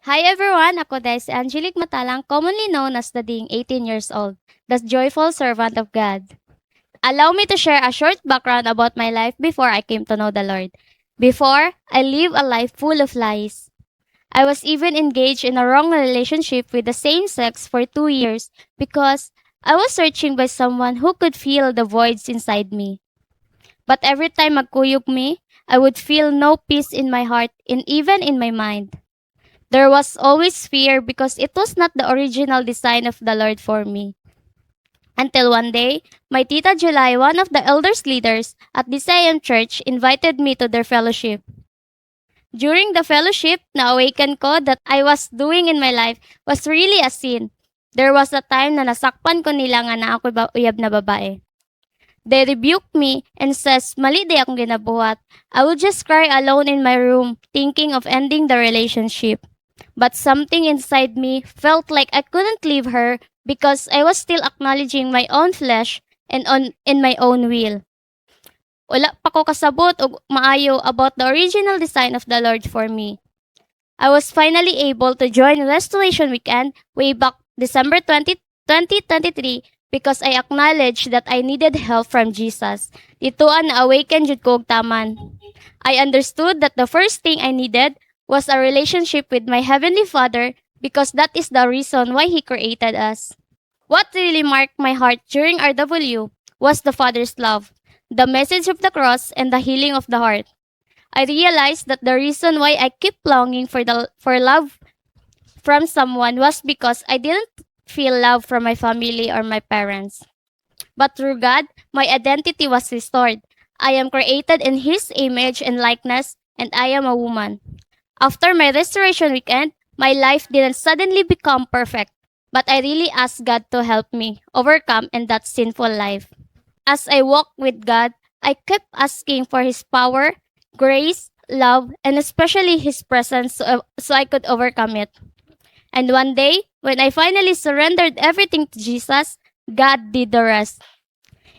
Hi everyone, ako dahil si Angeleque Matalang, commonly known as the Ding, 18 years old, the joyful servant of God. Allow me to share a short background about my life before I came to know the Lord. Before, I lived a life full of lies. I was even engaged in a wrong relationship with the same sex for 2 years because I was searching by someone who could fill the voids inside me. But every time magkuyog me, I would feel no peace in my heart and even in my mind. There was always fear because it was not the original design of the Lord for me. Until one day, my Tita July, one of the elders leaders at the same church, invited me to their fellowship. During the fellowship, na-awaken ko that I was doing in my life was really a sin. There was a time na nasakpan ko nila nga na ako uyab na babae. They rebuked me and says, mali di akong ginabuhat. I would just cry alone in my room, thinking of ending the relationship. But something inside me felt like I couldn't leave her because I was still acknowledging my own flesh and in my own will. Wala pa ko kasabot o maayo about the original design of the Lord for me. I was finally able to join Restoration Weekend way back December 2023 because I acknowledged that I needed help from Jesus. Ditoan na awaken jud ko og taman. I understood that the first thing I needed was a relationship with my Heavenly Father because that is the reason why He created us. What really marked my heart during RW was the Father's love, the message of the cross, and the healing of the heart. I realized that the reason why I keep longing for love from someone was because I didn't feel love from my family or my parents. But through God, my identity was restored. I am created in His image and likeness, and I am a woman. After my restoration weekend, my life didn't suddenly become perfect, but I really asked God to help me overcome in that sinful life. As I walked with God, I kept asking for His power, grace, love, and especially His presence so I could overcome it. And one day, when I finally surrendered everything to Jesus, God did the rest.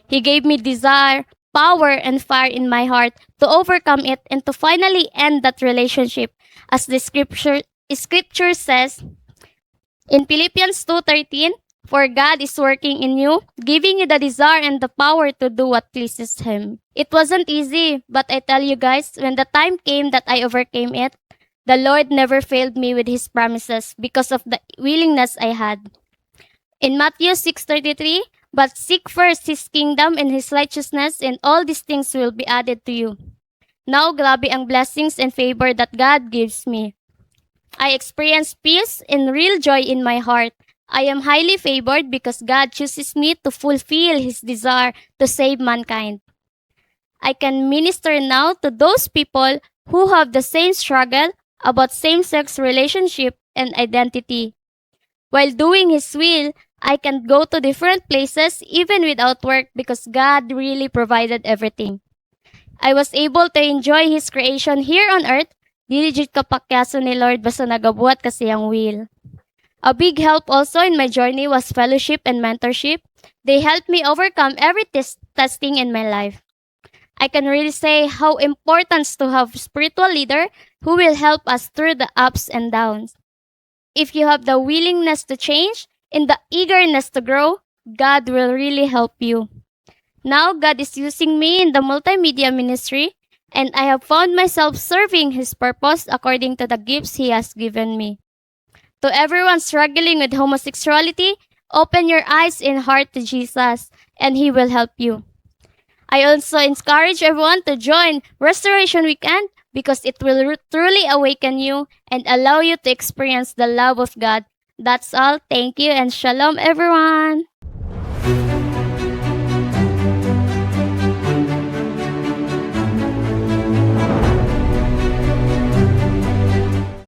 He gave me desire, power, and fire in my heart to overcome it and to finally end that relationship. As the scripture says in Philippians 2:13, for God is working in you, giving you the desire and the power to do what pleases Him. It wasn't easy, but I tell you guys, when the time came that I overcame it, the Lord never failed me with His promises because of the willingness I had. In Matthew 6:33, but seek first His kingdom and His righteousness, and all these things will be added to you. Now, grabe ang blessings and favor that God gives me. I experience peace and real joy in my heart. I am highly favored because God chooses me to fulfill His desire to save mankind. I can minister now to those people who have the same struggle about same-sex relationship and identity. While doing His will, I can go to different places even without work because God really provided everything. I was able to enjoy His creation here on earth. Dili jud kapakyaso ni Lord basta nagabuhat kasi ang will. A big help also in my journey was fellowship and mentorship. They helped me overcome every testing in my life. I can really say how important to have spiritual leader who will help us through the ups and downs. If you have the willingness to change and the eagerness to grow, God will really help you. Now, God is using me in the multimedia ministry, and I have found myself serving His purpose according to the gifts He has given me. To everyone struggling with homosexuality, open your eyes and heart to Jesus, and He will help you. I also encourage everyone to join Restoration Weekend because it will truly awaken you and allow you to experience the love of God. That's all. Thank you and shalom, everyone.